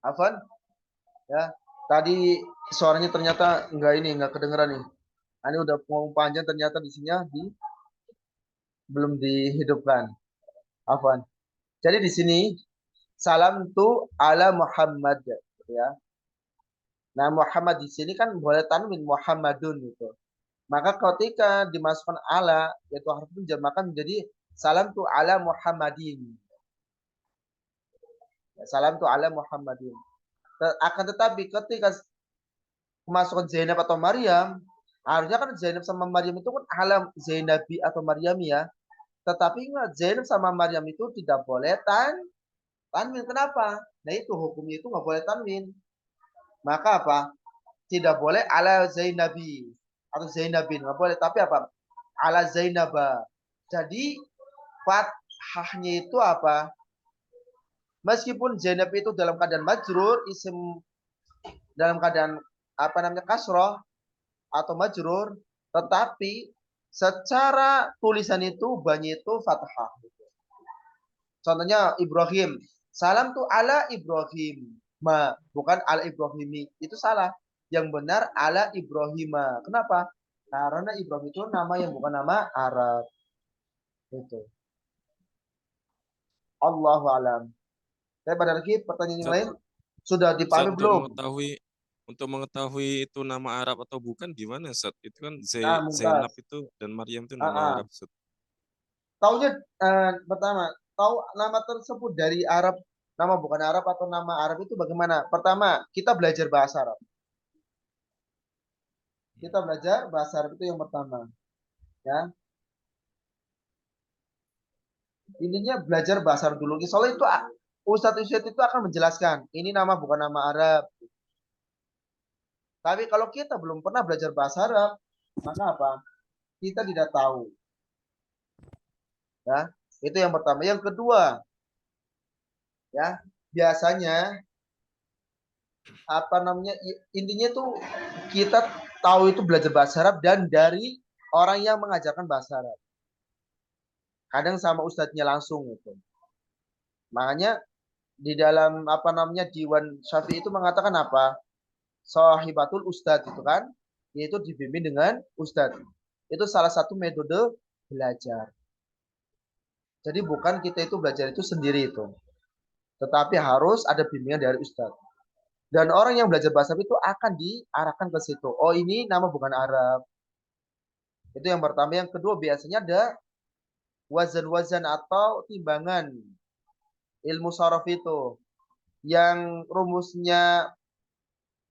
Afan, ya. Tadi suaranya ternyata enggak kedengeran nih. Ini udah ngomong panjang ternyata di sini belum dihidupkan. Afan. Jadi di sini salam tu ala Muhammad, ya. Nah, Muhammad di sini kan boleh tanwin Muhammadun gitu. Maka ketika dimasukkan ala, yaitu harus menjamakan menjadi salam tu ala Muhammadin. Ya, salam tu ala Muhammadin. Akan tetapi ketika kemasukan Zainab atau Maryam, harusnya kan Zainab sama Maryam itu kan alam Zainabi atau Maryami ya. Tetapi ingat Zainab sama Maryam itu tidak boleh tanwin. Kenapa? Nah itu hukumnya itu nggak boleh tanwin. Maka apa? Tidak boleh ala Zainabi atau Zainabin nggak boleh. Tapi apa? Ala Zainaba. Jadi fathahnya itu apa? Meskipun Zainab itu dalam keadaan majrur, isim dalam keadaan apa namanya kasroh atau majrur, tetapi secara tulisan itu banyak itu fathah. Contohnya Ibrahim, salam tuh ala Ibrahim, bukan ala Ibrahimi, itu salah. Yang benar ala Ibrahima. Kenapa? Karena Ibrahim itu nama yang bukan nama Arab. Itu. Allahu alam. Saya pada lagi pertanyaan yang Ustaz, lain sudah Ustaz, dipahami belum? untuk mengetahui itu nama Arab atau bukan gimana, Ustaz? Itu kan Nah, Zainab mumtaz. itu dan Maryam itu Ah, nama ah. Arab, Ustaz. Taunya pertama, tahu nama tersebut dari Arab, nama bukan Arab atau nama Arab itu bagaimana? Pertama, kita belajar bahasa Arab. Kita belajar bahasa Arab itu yang pertama, ya. Intinya belajar bahasa Arab dulu. Soalnya itu Ustadz itu akan menjelaskan, ini nama bukan nama Arab. Tapi kalau kita belum pernah belajar bahasa Arab, maka apa? Kita tidak tahu, ya. Itu yang pertama. Yang kedua, ya, biasanya apa namanya? Intinya tuh kita tahu itu belajar bahasa Arab dan dari orang yang mengajarkan bahasa Arab. Kadang sama ustadznya langsung gitu. Makanya di dalam apa namanya Diwan Syafi'i itu mengatakan apa? Sahibatul Ustadz itu kan, yaitu dibimbing dengan Ustadz. Itu salah satu metode belajar. Jadi bukan kita itu belajar itu sendiri itu, tetapi harus ada bimbingan dari Ustadz. Dan orang yang belajar bahasa Arab itu akan diarahkan ke situ. Oh ini nama bukan Arab. Itu yang pertama. Yang kedua biasanya ada wazan-wazan atau timbangan ilmu sorof itu. Yang rumusnya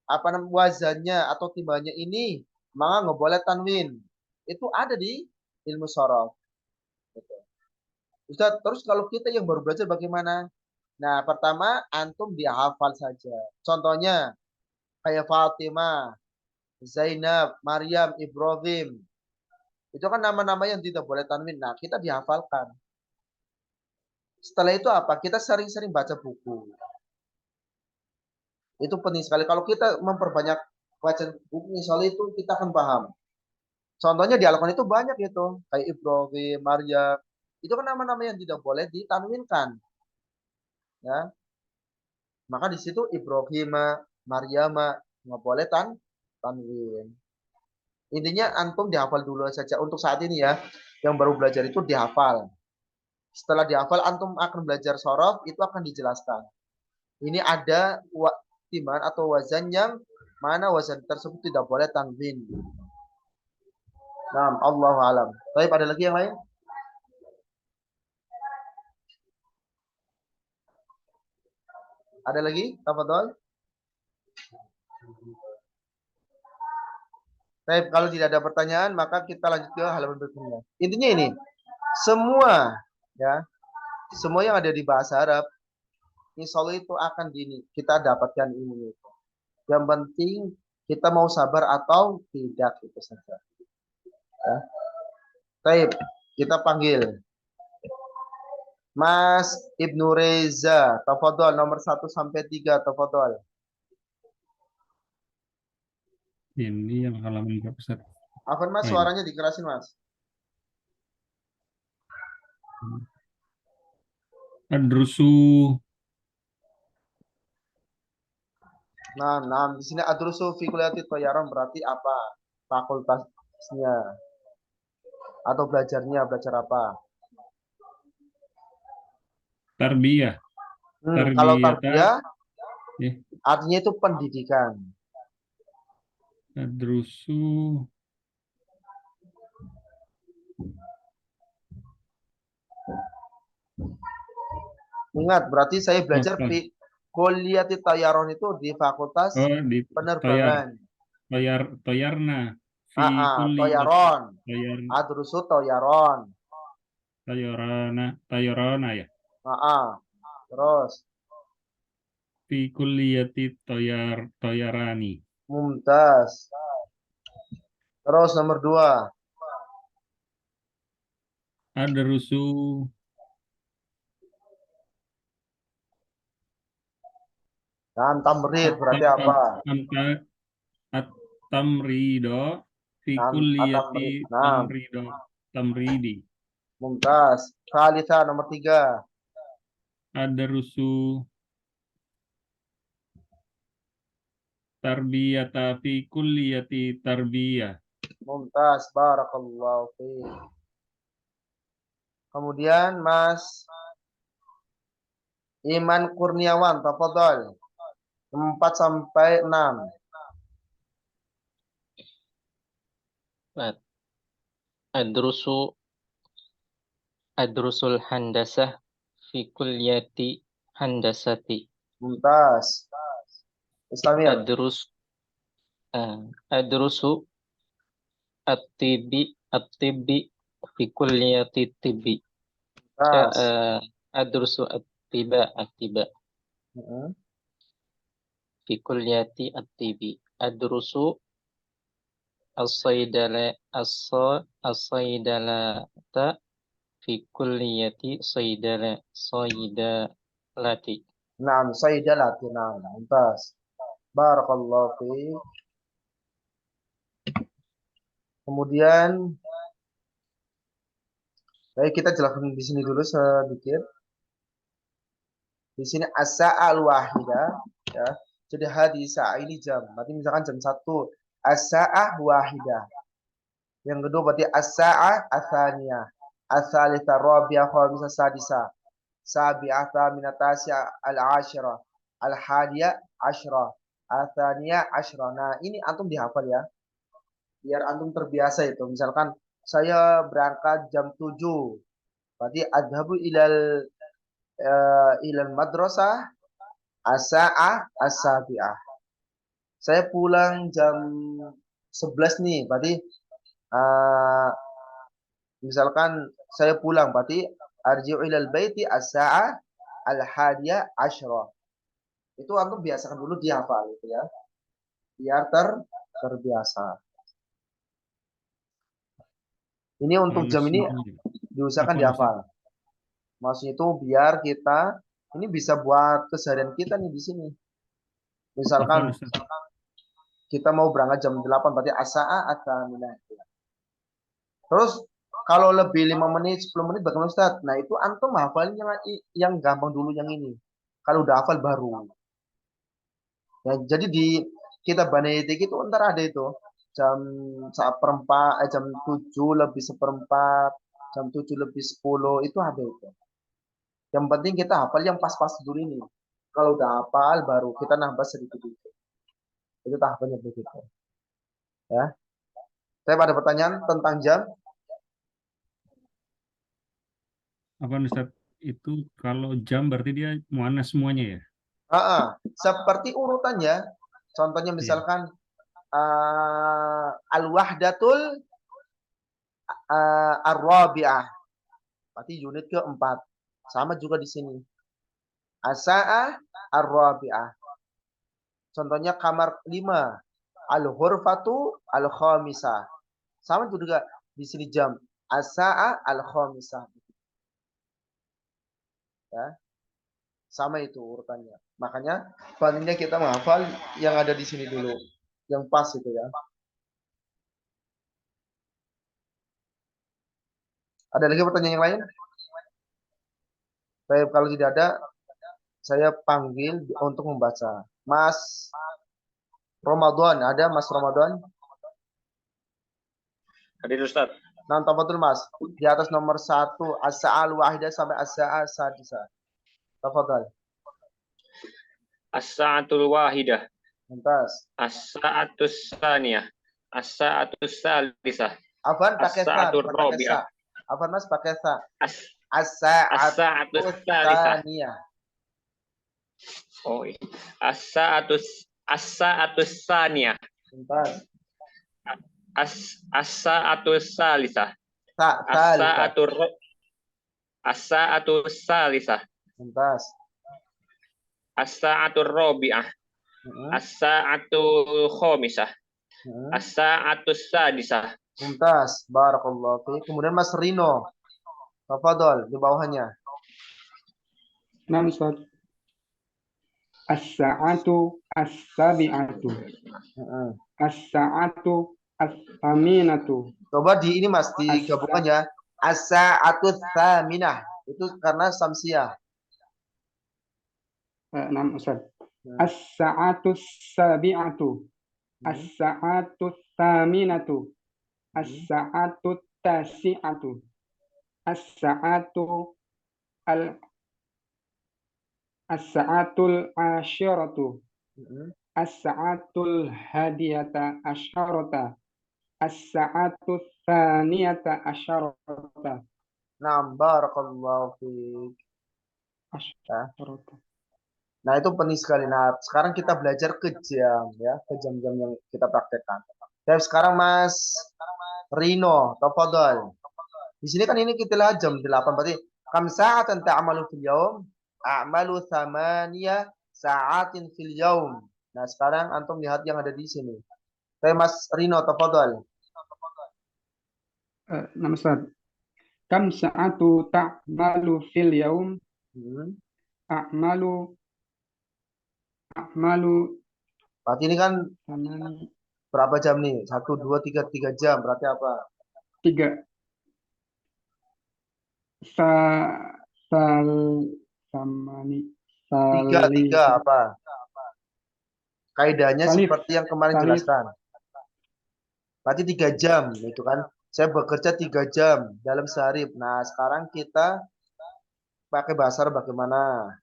apa namanya wazannya atau timbangannya ini maka nggak boleh tanwin. Itu ada di ilmu sorof. Gitu. Ustaz, terus kalau kita yang baru belajar bagaimana? Nah, pertama antum dihafal saja. Contohnya kayak Fatimah, Zainab, Maryam, Ibrahim. Itu kan nama-nama yang tidak boleh tanwin. Nah, kita dihafalkan. Setelah itu apa? Kita sering-sering baca buku. Itu penting sekali. Kalau kita memperbanyak baca buku, misalnya itu kita akan paham. Contohnya di Al-Quran itu banyak itu. Kayak Ibrahim, Maryam. Itu kan nama-nama yang tidak boleh ditanwinkan. Ya. Maka di situ Ibrahim, Maryam nggak boleh tanwin. Intinya antum dihafal dulu saja untuk saat ini ya. Yang baru belajar itu dihafal. Setelah dihafal antum akan belajar sorof itu akan dijelaskan. Ini ada timbangan atau wazan yang mana wazan tersebut tidak boleh tanwin. Nah, Allahu alam. Baik, ada lagi yang lain? Ada lagi? Tafadhol. Baik, kalau tidak ada pertanyaan maka kita lanjut ke halaman berikutnya. Intinya ini, semua ya, semua yang ada di bahasa Arab, insya Allah itu akan kita dapatkan ilmu itu. Yang penting kita mau sabar atau tidak itu saja. Ya. Baik, kita panggil Mas Ibnu Reza, tafadhol nomor 1 sampai 3, tafadhol. Ini yang halaman berapa, Ustaz? Afan Mas, Oh, ini. suaranya dikerasin Mas. Adrusu Nah, di sini adrusu fi kulliyati thayaran berarti apa? Fakultasnya atau belajar apa? Tarbiyah. Kalau Tarbiyata. tarbiyah Eh, artinya itu pendidikan. Adrusu. Ingat, berarti saya belajar Apa? di kulliyati thayaran itu di fakultas Oh, di Toyar. penerbangan. Toyarna. Fi kulliyati. Thayaran. Toyar. Adrusu thayaran. Toyorana ya. Terus Fi kulliyati toyarani. mumtaz. Terus nomor 2. Adrusu. Dan tamrid berarti apa? Anta at-tamrido fi Dan kulliyati tamrid. Nah, tamridi. mumtaz. Thalitha nomor 3. Adrusu tarbiyata fi kulliyati tarbiyah. Mumtaz. Barakallahu fiik. Kemudian Mas Iman Kurniawan, tafadhol. 4 sampai 6. Adrusu adrusul handasah fi kulliyati handasati. Mumtaz. Islamil. Adrusu at-tibbi fi kulliyati tibbi. Mumtaz. Adrusu at-tiba fi kulliyati at-tibbi. Adrusu as-saydalata fi kulliyati saydalati. Naam, saydalati. Naam, mumtaz. Barakallahu fiik. Kemudian baik, kita jelaskan di sini dulu sedikit. Di sini as-sa'al wahidah ya. Jadi hadis ini jam. Berarti misalkan jam 1 as-sa'ah wahidah. Yang kedua berarti as-sa'ah atsaniyah. Ats-tsalitsah rabi'ah khamisah sadisah. Sabi'ata minatasi'a al-'ashirah. Al-hadiyah 'asyrah. Atsaniyah 'asyrah. Nah, ini antum dihafal ya. Biar antum terbiasa itu. Misalkan saya berangkat jam 7. Berarti adhabu ilal madrasah as-sa'ah as-sabi'ah. Saya pulang jam 11 nih, berarti misalkan saya pulang berarti arji'u ilal baiti as-sa'ah al-hadiyah 'asyrah. Itu antum biasakan dulu dihafal gitu ya. Biar terbiasa. Ini untuk jam ini diusahakan Apa dihafal. Maksudnya itu biar kita ini bisa buat keseharian kita nih di sini. Misalkan kita mau berangkat jam 8 berarti as-sa'ah ats-tsaminah. Terus kalau lebih 5 menit, 10 menit bagaimana Ustaz? Nah, itu antum hafalin yang gampang dulu yang ini. Kalau udah hafal baru. Ya, jadi di kitab Banayatik itu ntar ada itu. Jam jam 7 lebih seperempat, jam 7 lebih 10 itu ada itu. Yang penting kita hafal yang pas-pas dulu ini. Kalau udah hafal baru kita nambah sedikit-sedikit. Itu tahapannya begitu. Ya. Saya ada pertanyaan tentang jam. Apa Ustaz? Itu kalau jam berarti dia muannas semuanya ya? Seperti urutannya. Contohnya misalkan al-wahdatul ar-rabi'ah. Berarti unit keempat. Sama juga di sini. As-sa'ah ar-rabi'ah. Contohnya kamar 5. Al-hurfatu al-khamisah. Sama juga di sini jam. As-sa'ah al-khamisah. Ya. Sama itu urutannya. Makanya pentingnya kita menghafal yang ada di sini dulu. Yang pas itu ya. Ada lagi pertanyaan yang lain? Baik, kalau tidak ada, saya panggil untuk membaca. Mas Ramadan, ada Mas Ramadan? Hadir Ustaz. Nah, tafadhol Mas. Di atas nomor 1 as-sa'al wahidah sampai as-sa'a sadisah. Tafadhol. As-sa'atul wahidah. Mumtaz. As-sa'atus saniyah. As-sa'atus salisah. Afan pakai sa, As-sa'atur bukan pakai sa. rabi'ah. Afan Mas pakai sa. As- As-sa'atus As-sa'atus salisah. tsaniyah. Oh, iya. As-sa'atus saniyah. Mumtaz. As-sa'atus salisah. Salisa. As-sa'atus salisah. Mumtaz. As-sa'atur rabi'ah. As-sa'atul khamisah. As-sa'atus sadisah. Mumtaz. Barakallahu fiik. Kemudian Mas Rino. Tafadhol di bawahnya. Nah, Ustaz. As-sa'atu as-sabi'atu. As-sa'atu as-saminatu. Coba di ini Mas digabungkan ya. As-sa'atu tsaminah. Itu karena samsiah. Nah, Ustaz. As-sa'atu as-sabi'atu. As-sa'atu as-saminatu. As-sa'atu tasi'atu. As-sa'atu as-sa'atul asyiratu. As-sa'atul hadiyata asyarata. As-sa'atu tsaniyata asyarata. Naam, barakallahu fiik. Asyarata. Nah, itu penting sekali. Nah, sekarang kita belajar ke jam ya, ke jam-jam yang kita praktekkan. Dan sekarang Mas Rino, tafadhol. Di sini kan ini kita lihat jam 8, berarti kam sa'atan ta'malu fil yaum? A'malu thamaniya sa'atin fil yaum. Nah, sekarang antum lihat yang ada di sini. Saya Mas Rino, tafadhol. Nama Ustaz. Kam sa'atu ta'malu fil yaum? A'malu Berarti ini kan samani berapa jam nih? 1, 2, 3 jam. Berarti apa? 3. Samani 3 apa? Kaidahnya Salif. seperti yang kemarin Salif. jelaskan. Berarti 3 jam itu kan. Saya bekerja 3 jam dalam sehari. Nah, sekarang kita pakai bahasa Arab bagaimana?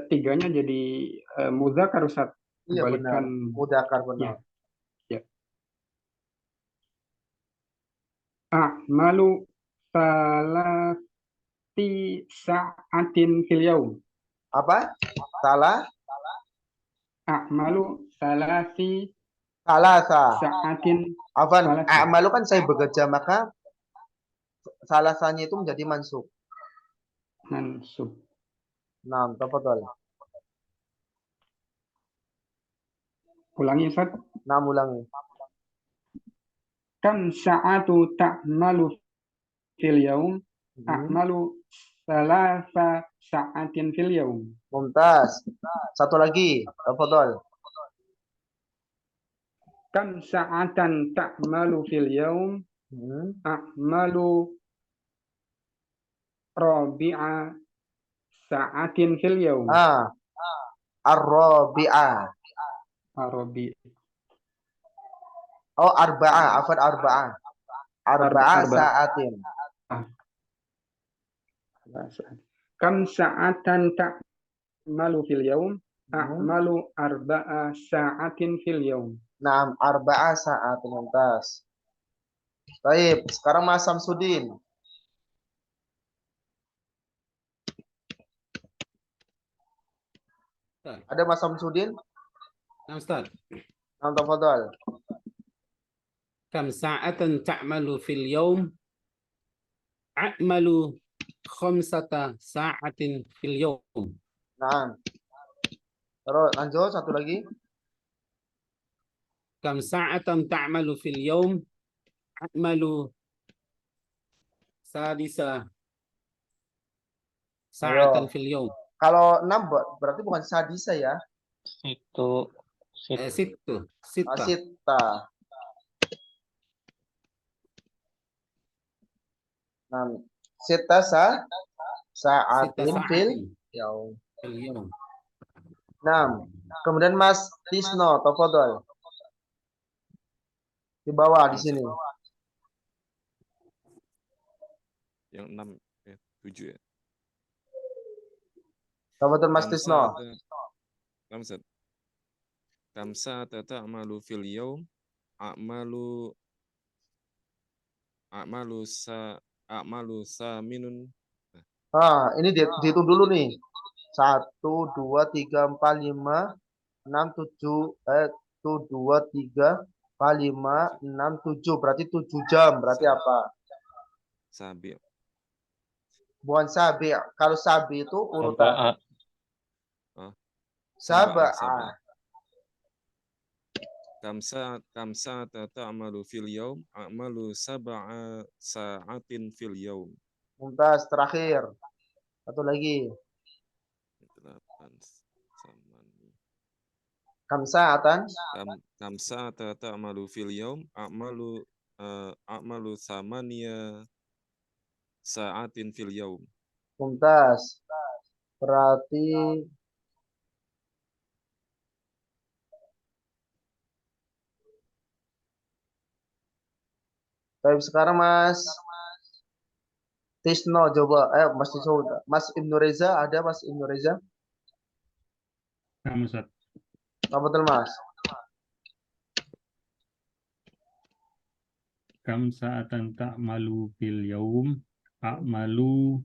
Tiganya jadi mudzakkar Ustaz. Iya benar. Kebalikan Mudzakkar benar. ya. A'malu salati sa'atin fil yaum. Apa? Salah? A'malu salati Salasa. sa'atin Afan, salasa. a'malu kan saya bekerja, maka salasanya itu menjadi mansub. mansub. Nah, tafadhol. Ulangi Ustaz. Nah, ulangi. Kam sa'atu ta'malu fil yaum? A'malu salasa sa'atin fil yaum. Mumtaz. Satu lagi, tafadhol. Kam sa'atan ta'malu fil yaum? A'malu rabi'a sa'atin fil yaum. Ar-rabi'ah. Arabi. Oh, arba'ah. Afan arba'ah. Arba'ah sa'atin. Kam sa'atan ta'malu fil yaum? A'malu arba'a sa'atin fil yaum. Nah, arba'ah sa'atin. Mumtaz. Baik, sekarang Mas Samsudin. Ada Mas Samsudin? Nah, Ustaz. Nah, tafadhol. Kam sa'atan ta'malu fil yaum? A'malu khamsata sa'atin fil yaum. Nah. Terus lanjut satu lagi. Kam sa'atan ta'malu fil yaum? A'malu sadisa sa'atan fil yaum. Kalau 6 berarti bukan sadisa ya. Situ. Situ. Sita. Nah, sita sa'atin ستة fil ساعات yaum. في اليوم. Nah, kemudian Mas Tisno, tafadhol. Di bawah di Yang sini. Yang 6 7 ya. Tafadhol Mas Tisno. Kamsat. Kamsata ta'malu fil yaum a'malu saminun. Ini dihitung dulu nih. 1, 2, 3, 4, 5, 6, 7, 1, 2, 3, 4, 5, 6, 7. Berarti 7 jam. Berarti apa? Sabi. Bukan sabi. Kalau sabi itu urutan. Sabah. Sabah. Kamsa ta'malu fil yaum a'malu sab'a sa'atin fil yaum. Mumtaz, terakhir. Satu lagi. 8 samani. Kamsa'atan. Kamsa ta'malu fil yaum a'malu samania sa'atin fil yaum. Mumtaz. Berarti baik, sekarang Mas Tisno coba. Mas Tisno. Mas Ibnu Reza ada, Mas Ibnu Reza? Nah, Ustaz. Apa betul, Mas? Kam sa'atan ta'malu fil yaum a'malu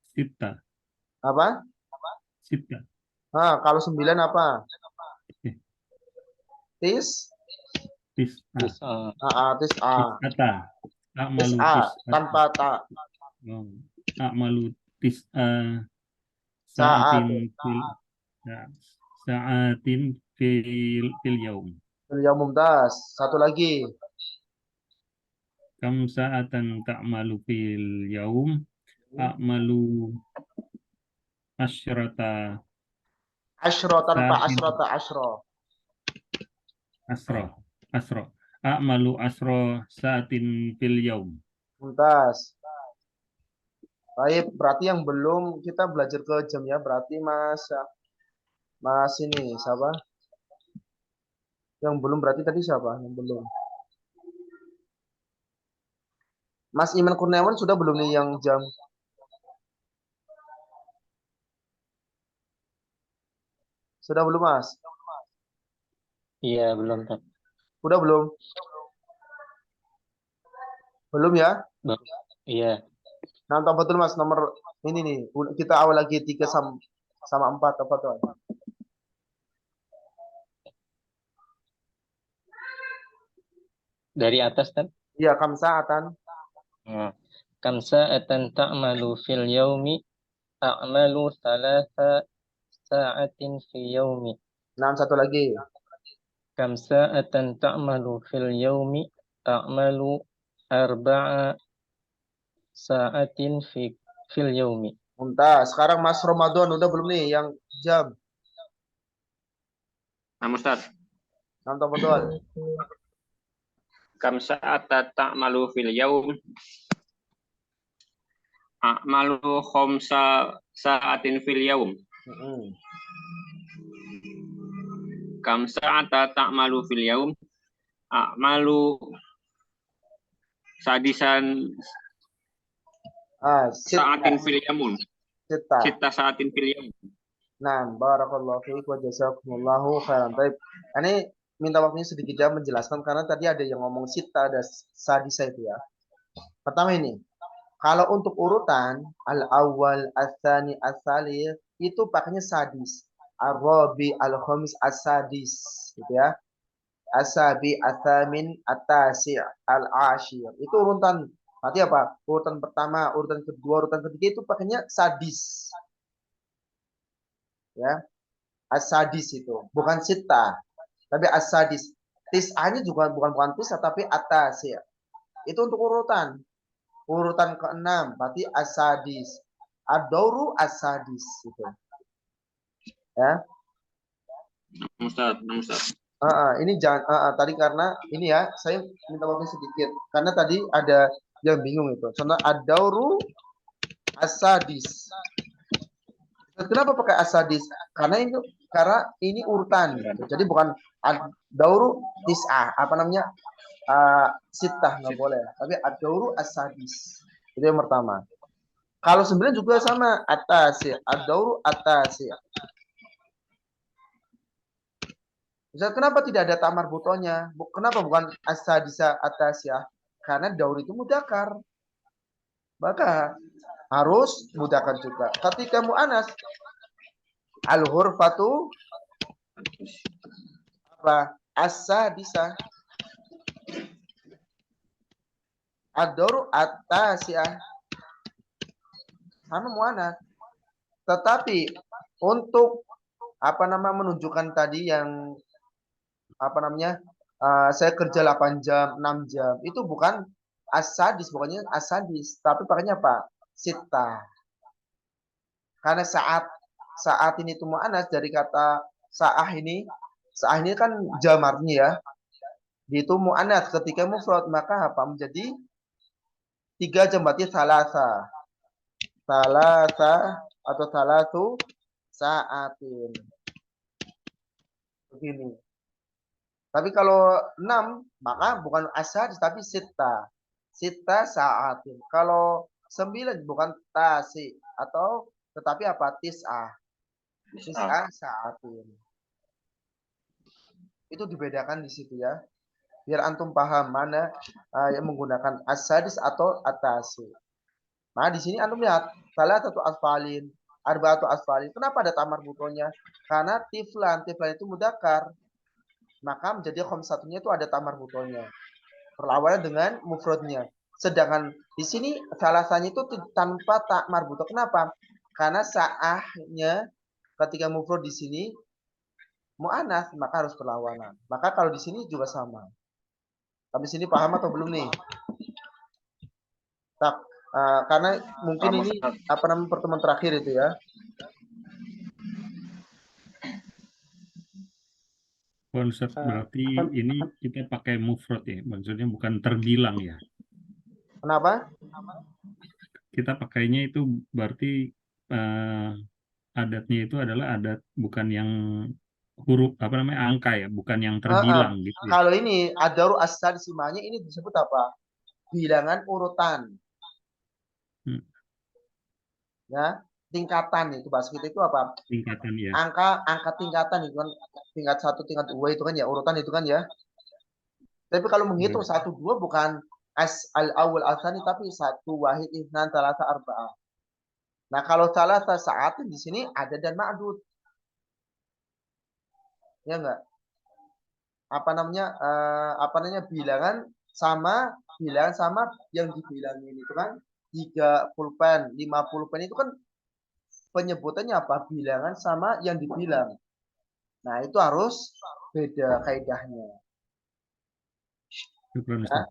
sita. Apa? Sita. Kalau 9 apa? Tis? Tis'a. Tis'a. Tis'ata. A'malu Tis'a. tis'ata. Tanpa ta. A'malu tis'a Sa'at. sa'atin fil yaum. Yang Mumtaz. Satu lagi. Kam sa'atan ta'malu fil yaum a'malu asyrata Asyro tanpa sa'atin asrota asyro. asro a'malu asro sa'atin fil yaum. Mumtaz. Baik, berarti yang belum kita belajar ke jam ya. Berarti Mas ini siapa? Yang belum berarti tadi siapa? Yang belum. Mas Iman Kurniawan sudah belum nih yang jam? Sudah belum, Mas? Iya, belum, Tat. Udah belum? Belum ya? Iya. Nah, betul Mas, nomor ini nih. Kita awal lagi 3 sama 4 apa tuh? Dari atas, Tat. Iya, kamsa'atan. Kam sa'atan ta'malu fil yaumi a'malu thalatha sa'atin fi yaumi. Nah, satu lagi. Kam sa'atan ta'malu fil yaumi a'malu arba'a sa'atin fil yaumi. Mumtaz. Sekarang Mas Ramadan udah belum nih yang jam? Nah, Ustaz. Nah, betul. Kam sa'ata ta'malu fil yaum a'malu khamsa sa'atin fil yaum. Kam sa'ata ta'malu fil yaum a'malu sadisan sa'atin fil yaum. Sita sa'atin fil yaum. Nah, barakallahu fiik wa jazakumullahu khairan. Baik. Ini minta waktunya sedikit ya menjelaskan karena tadi ada yang ngomong sita dan sadisa itu ya. Pertama ini, kalau untuk urutan al-awwal, as-tsani, as-tsalits itu pakainya sadis. Ar-rabi, al-khamis, as-sadis gitu ya. As-sabi, as-tsamin, at-tasi', al-ashir. Itu urutan. Berarti apa? Urutan pertama, urutan kedua, urutan ketiga itu pakainya sadis. Ya. As-sadis itu, bukan sita, tapi as-sadis. Tis'anya juga bukan tis'a tapi at-tasi'. Itu untuk urutan. Urutan ke-6 berarti as-sadis. Ad-dauru as-sadis gitu. Ya. Ustaz. Ini jangan tadi karena ini ya saya minta waktu sedikit karena tadi ada Yang bingung itu. Contoh ad-dauru as-sadis. Kenapa pakai as-sadis? Karena ini urutan. Jadi bukan ad-dauru tis'ah, apa namanya? Sittah nggak boleh. Tapi ad-dauru as-sadis. Itu yang pertama. Kalau 9 juga sama, atasi, ad-dauru atasi. Misal, kenapa tidak ada tamar butonya? Kenapa bukan as-sadisa atasya? Karena daur itu mudakar. Maka harus mudakar juga. Ketika mu'anas, al-hurfatu apa? As-sadisa. Ad-dauru atasya. Sama mu'anas. Tetapi untuk menunjukkan tadi yang saya kerja 8 jam, 6 jam, itu bukan as-sadis, pokoknya as-sadis, tapi pakainya apa? Sittah. Karena saat ini itu mu'anas dari kata sa'ah ini kan jamarnya ya. Itu mu'anas, ketika mufrad maka apa? Menjadi 3 jam, berarti salasa atau salatu sa'atin. Begini. Tapi kalau 6, maka bukan as-sadis tapi sittah sa'atin. Kalau 9 bukan tasi atau tetapi apa? Tis'ah sa'atin. Itu dibedakan di situ ya. Biar antum paham mana yang menggunakan as-sadis atau at-tasi. Nah, di sini antum lihat salatatu asfalin, arba'atu asfalin. Kenapa ada tamar butonya? Karena tiflan itu mudakar. Maka menjadi khamsatunya itu ada tamar butonya. Perlawanan dengan mufradnya. Sedangkan di sini salasanya itu tanpa tamar buto. Kenapa? Karena sa'ahnya ketika mufrad di sini mu'anas, maka harus perlawanan. Maka kalau di sini juga sama. Tapi sini paham atau belum nih? Tak, karena mungkin ini pertemuan terakhir itu ya. Konsep berarti ini kita pakai mufrad ya, maksudnya bukan terbilang ya. Kenapa? Kita pakainya itu berarti adatnya itu adalah adat bukan yang huruf angka ya, bukan yang terbilang gitu ya. Kalau ini ad-dauru as-sadis simanya ini disebut apa? Bilangan urutan. Ya, tingkatan itu bahasa kita itu apa? Tingkatan ya. Angka tingkatan itu kan, tingkat 1, tingkat 2 itu kan ya, urutan itu kan ya. Tapi kalau menghitung 1, 2 bukan al-awwal al-tsani tapi 1 wahid itsnan tsalatsa arba'ah. Nah, kalau tsalatsa sa'atin di sini ada dan ma'dud. Ya enggak? Bilangan sama yang dibilangin itu kan 3 pulpen, 5 pulpen itu kan penyebutannya apa? Bilangan sama yang dibilang. Nah, itu harus beda kaidahnya. Nah,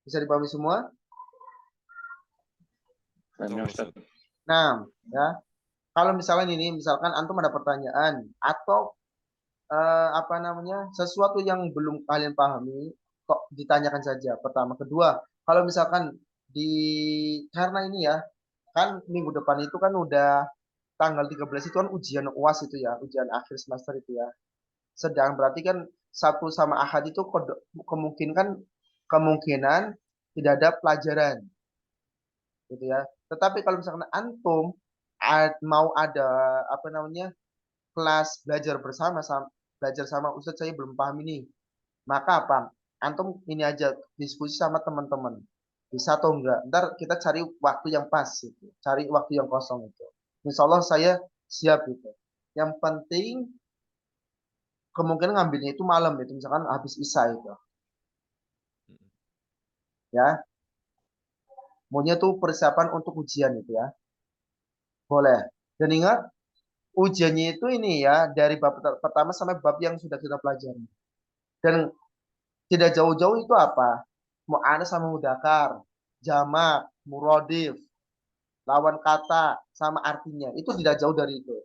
bisa dipahami semua? Nah, ya. Kalau misalkan antum ada pertanyaan atau sesuatu yang belum kalian pahami, kok ditanyakan saja. Pertama, kedua, kalau misalkan karena ini ya, kan minggu depan itu kan udah tanggal 13 itu kan ujian UAS itu ya, ujian akhir semester itu ya. Sedang berarti kan Sabtu sama Ahad itu kemungkinan tidak ada pelajaran. Gitu ya. Tetapi kalau misalkan antum mau ada kelas belajar sama Ustadz, saya belum paham ini. Maka apa? Antum ini aja diskusi sama teman-teman. Bisa atau enggak? Ntar kita cari waktu yang pas gitu. Cari waktu yang kosong itu. Insya Allah saya siap gitu. Yang penting kemungkinan ngambilnya itu malam itu, misalkan habis Isya itu. Ya. Maunya tuh persiapan untuk ujian itu ya. Boleh. Dan ingat ujiannya itu ini ya dari bab pertama sampai bab yang sudah kita pelajari. Dan tidak jauh-jauh itu apa? Mu'anas sama mudakar, jamak, muradif, lawan kata sama artinya. Itu tidak jauh dari itu.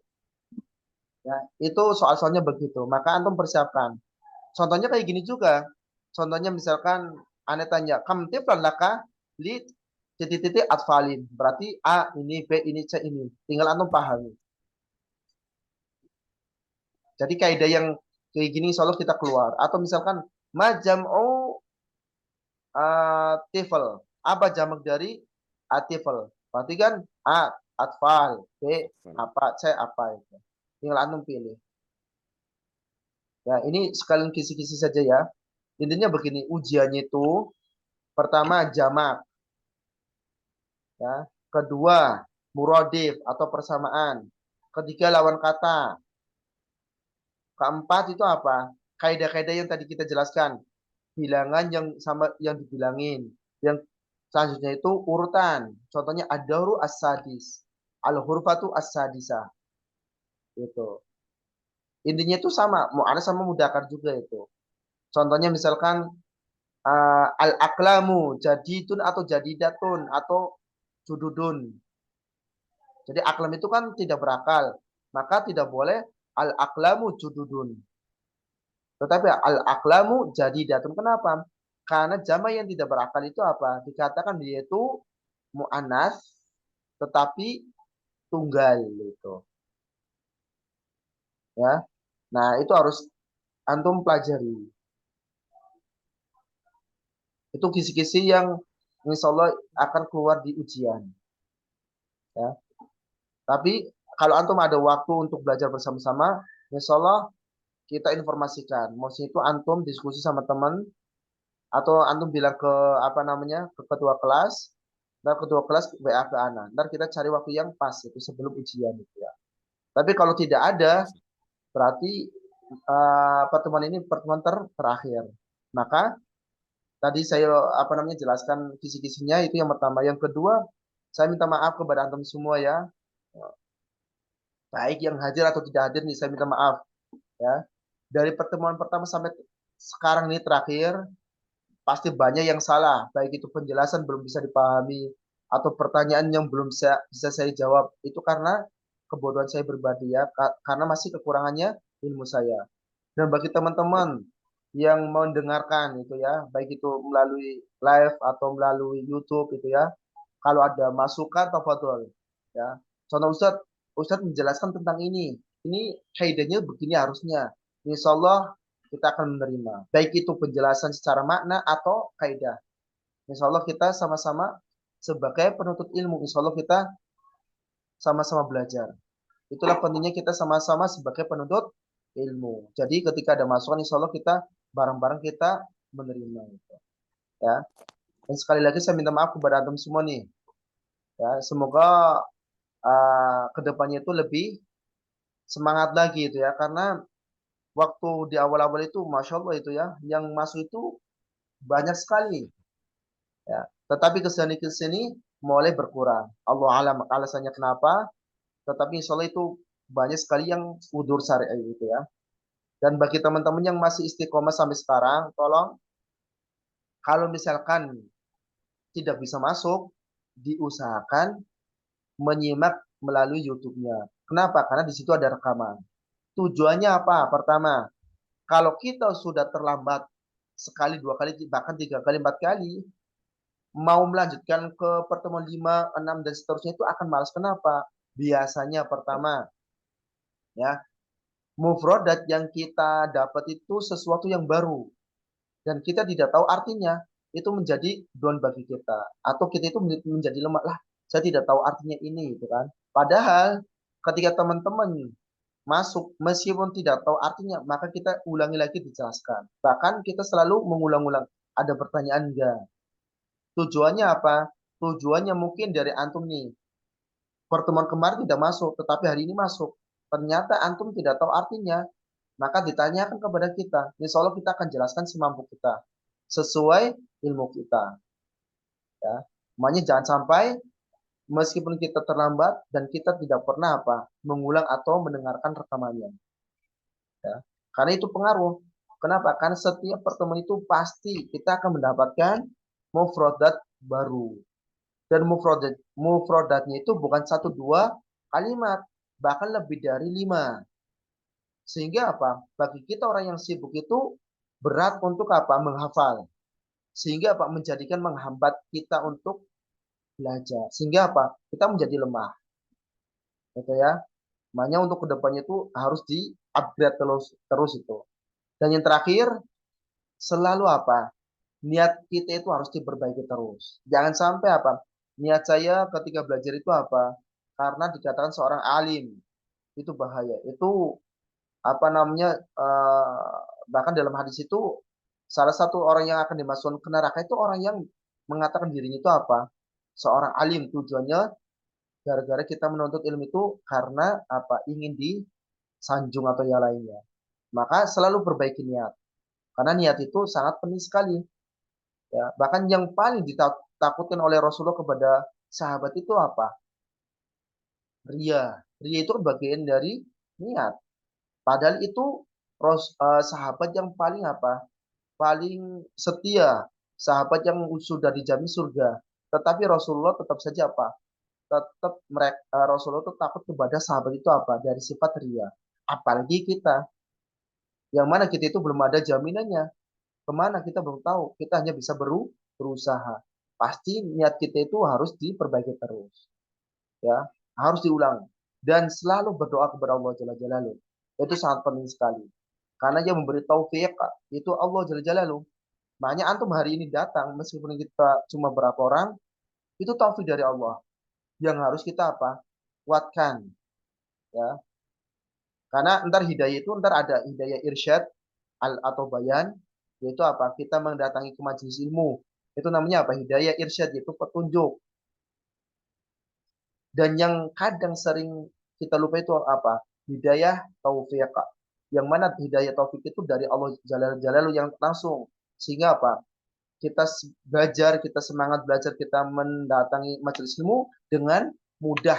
Ya, itu soal-soalnya begitu. Maka antum persiapkan. Contohnya kayak gini juga. Contohnya misalkan ane tanya, kam tiflan laka li titik-titik atfalin. Berarti A ini, B ini, C ini. Tinggal antum pahami. Jadi kaidah yang kayak gini insya Allah kita keluar. Atau misalkan majam'u tifl. Apa jamak dari atifl? Berarti kan A atfal, B apa, C apa itu. Tinggal antum pilih. Ya, ini sekalian kisi-kisi saja ya. Intinya begini, ujiannya itu pertama jamak, ya. Kedua muradif atau persamaan. Ketiga lawan kata. Keempat itu apa? Kaidah-kaidah yang tadi kita jelaskan. Bilangan yang sama yang dibilangin. Yang selanjutnya itu urutan. Contohnya ad-dahru as-sadis. Al-hurfatu as-sadisah. Itu. Intinya itu sama, mu'annas sama mudzakkar juga itu. Contohnya misalkan al-aklamu jadidun atau jadidatun atau jududun. Jadi aklam itu kan tidak berakal, maka tidak boleh al-aklamu jududun. Tetapi al-aklamu jadidatun. Kenapa? Karena jama yang tidak berakal itu apa? Dikatakan dia itu mu'annas tetapi tunggal gitu. Ya. Nah, itu harus antum pelajari. Itu kisi-kisi yang insya Allah akan keluar di ujian. Ya. Tapi kalau antum ada waktu untuk belajar bersama-sama, insya Allah kita informasikan. Maksudnya itu antum diskusi sama teman atau antum bilang ke apa namanya ke ketua kelas, dan ketua kelas WA ke ana. Ntar kita cari waktu yang pas itu sebelum ujian itu ya. Tapi kalau tidak ada, berarti pertemuan ini pertemuan terakhir. Maka tadi saya apa namanya jelaskan kisi-kisinya itu yang pertama. Yang kedua, saya minta maaf kepada antum semua ya. Baik yang hadir atau tidak hadir nih saya minta maaf ya. Dari pertemuan pertama sampai sekarang ini terakhir pasti banyak yang salah, baik itu penjelasan belum bisa dipahami atau pertanyaan yang belum bisa saya jawab. Itu karena kebodohan saya pribadi ya, karena masih kekurangannya ilmu saya. Dan bagi teman-teman yang mendengarkan itu ya, baik itu melalui live atau melalui YouTube itu ya, kalau ada masukan tafadhol ya. Contoh Ustadz menjelaskan tentang ini kaidahnya begini harusnya. Insya Allah kita akan menerima. Baik itu penjelasan secara makna atau kaidah. Insya Allah kita sama-sama sebagai penuntut ilmu. Insya Allah kita sama-sama belajar. Itulah pentingnya kita sama-sama sebagai penuntut ilmu. Jadi ketika ada masukan, insya Allah kita bareng-bareng kita menerima. Gitu. Ya. Dan sekali lagi saya minta maaf kepada antum semua nih. Ya, semoga kedepannya itu lebih semangat lagi itu ya, karena waktu di awal-awal itu masya Allah itu ya, yang masuk itu banyak sekali ya, tetapi kesini mulai berkurang. Allah alam alasannya kenapa, tetapi insya Allah itu banyak sekali yang udur syariah itu ya. Dan bagi teman-teman yang masih istiqomah sampai sekarang, tolong kalau misalkan tidak bisa masuk, diusahakan menyimak melalui YouTube-nya. Kenapa? Karena di situ ada rekaman. Tujuannya apa? Pertama, kalau kita sudah terlambat sekali, dua kali, bahkan 3 kali, 4 kali, mau melanjutkan ke pertemuan 5, 6, dan seterusnya itu akan malas. Kenapa? Biasanya pertama, ya, mufradat yang kita dapat itu sesuatu yang baru. Dan kita tidak tahu artinya, itu menjadi down bagi kita. Atau kita itu menjadi lemah. Lah, saya tidak tahu artinya ini, gitu kan. Padahal ketika teman-teman masuk meskipun tidak tahu artinya, maka kita ulangi lagi dijelaskan. Bahkan kita selalu mengulang-ulang. Ada pertanyaan enggak? Tujuannya apa? Tujuannya mungkin dari antum nih. Pertemuan kemarin tidak masuk, tetapi hari ini masuk. Ternyata antum tidak tahu artinya, maka ditanyakan kepada kita. Insya Allah kita akan jelaskan semampu kita. Sesuai ilmu kita. Ya. Makanya jangan sampai meskipun kita terlambat dan kita tidak pernah mengulang atau mendengarkan rekamannya. Ya. Karena itu pengaruh. Kenapa? Karena setiap pertemuan itu pasti kita akan mendapatkan mufradat baru. Dan mufradatnya itu bukan 1-2 kalimat, bahkan lebih dari 5. Sehingga apa? Bagi kita orang yang sibuk itu berat untuk apa? Menghafal. Sehingga apa? Menjadikan menghambat kita untuk belajar. Sehingga apa? Kita menjadi lemah. Gitu ya. Makanya untuk kedepannya itu harus di-upgrade terus itu. Dan yang terakhir, selalu apa? Niat kita itu harus diperbaiki terus. Jangan sampai apa? Niat saya ketika belajar itu apa? Karena dikatakan seorang alim. Itu bahaya. Itu apa namanya? Bahkan dalam hadis itu salah satu orang yang akan dimasukkan ke neraka itu orang yang mengatakan dirinya itu apa? Seorang alim. Tujuannya gara-gara kita menuntut ilmu itu karena apa? Ingin disanjung atau yang lainnya. Maka selalu perbaiki niat. Karena niat itu sangat penting sekali. Ya, bahkan yang paling ditakutkan oleh Rasulullah kepada sahabat itu apa? Ria. Ria itu bagian dari niat. Padahal itu sahabat yang paling apa? Paling setia. Sahabat yang sudah dijamin surga. Tetapi Rasulullah tetap saja apa? Tetap Rasulullah itu takut kepada sahabat itu apa? Dari sifat ria. Apalagi kita. Yang mana kita itu belum ada jaminannya. Kemana kita belum tahu. Kita hanya bisa berusaha. Pasti niat kita itu harus diperbaiki terus. Ya, harus diulang. Dan selalu berdoa kepada Allah Jalla Jalaluhu. Itu sangat penting sekali. Karena yang memberi taufik itu Allah Jalla Jalaluhu. Makanya antum hari ini datang, meskipun kita cuma berapa orang, itu taufik dari Allah. Yang harus kita apa? Kuatkan. Ya. Karena ntar hidayah itu ada hidayah irsyad atau bayan, yaitu apa? Kita mendatangi ke majelis ilmu. Itu namanya apa? Hidayah irsyad, yaitu petunjuk. Dan yang kadang sering kita lupa itu apa? Hidayah taufik. Yang mana hidayah taufik itu dari Allah Jalla Jalaluhu yang langsung. Sehingga apa? Kita belajar, kita semangat belajar, kita mendatangi majelis ilmu dengan mudah.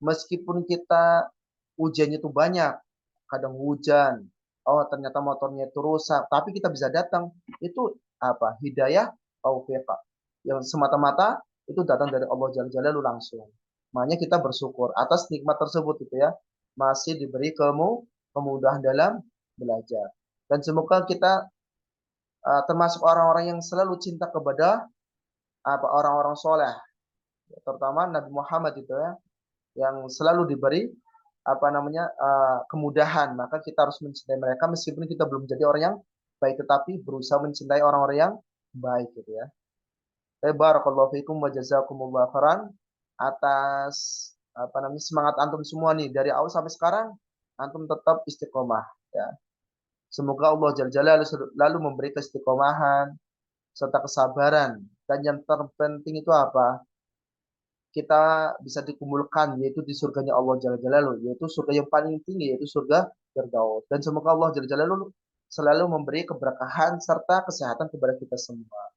Meskipun kita ujiannya itu banyak, kadang hujan, oh ternyata motornya itu rusak, tapi kita bisa datang. Itu apa? Hidayah taufik. Yang semata-mata itu datang dari Allah Jalla Jalaluhu langsung. Makanya kita bersyukur atas nikmat tersebut gitu ya. Masih diberi kemudahan dalam belajar. Dan semoga kita termasuk orang-orang yang selalu cinta kepada orang-orang soleh, terutama Nabi Muhammad itu ya, yang selalu diberi kemudahan. Maka kita harus mencintai mereka meskipun kita belum jadi orang yang baik, tetapi berusaha mencintai orang-orang yang baik gitu ya. Barakallahu fikum wa jazakumullahu khairan atas semangat antum semua nih dari awal sampai sekarang. Antum tetap istiqomah ya. Semoga Allah Jalla Jalaluhu lalu memberi keistiqomahan serta kesabaran. Dan yang terpenting itu apa? Kita bisa dikumpulkan yaitu di surganya Allah Jalla Jalaluhu, yaitu surga yang paling tinggi, yaitu surga Firdaus. Dan semoga Allah Jalla Jalaluhu selalu memberi keberkahan serta kesehatan kepada kita semua.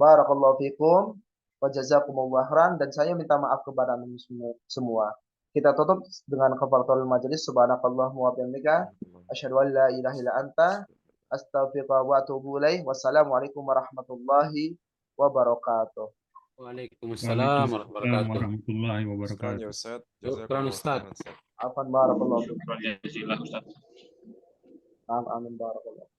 Barakallahu fikum wa jazakumullahu khairan. Dan saya minta maaf kepada anda semua. Kita tutup dengan kafaratul majelis. Subhanakallahumma wa bihamdika asyhadu an la ilaha illa anta astaghfiruka wa atubu ilaik. Wassalamualaikum warahmatullahi wabarakatuh. Waalaikumsalam warahmatullahi Sekian ya wabarakatuh. Ustaz. Syukran, Ustaz. Jazakallahu khairan, Ustaz. Afan barakallahu fikum. Syukran jazilan, Ustaz. Amin barakallahu.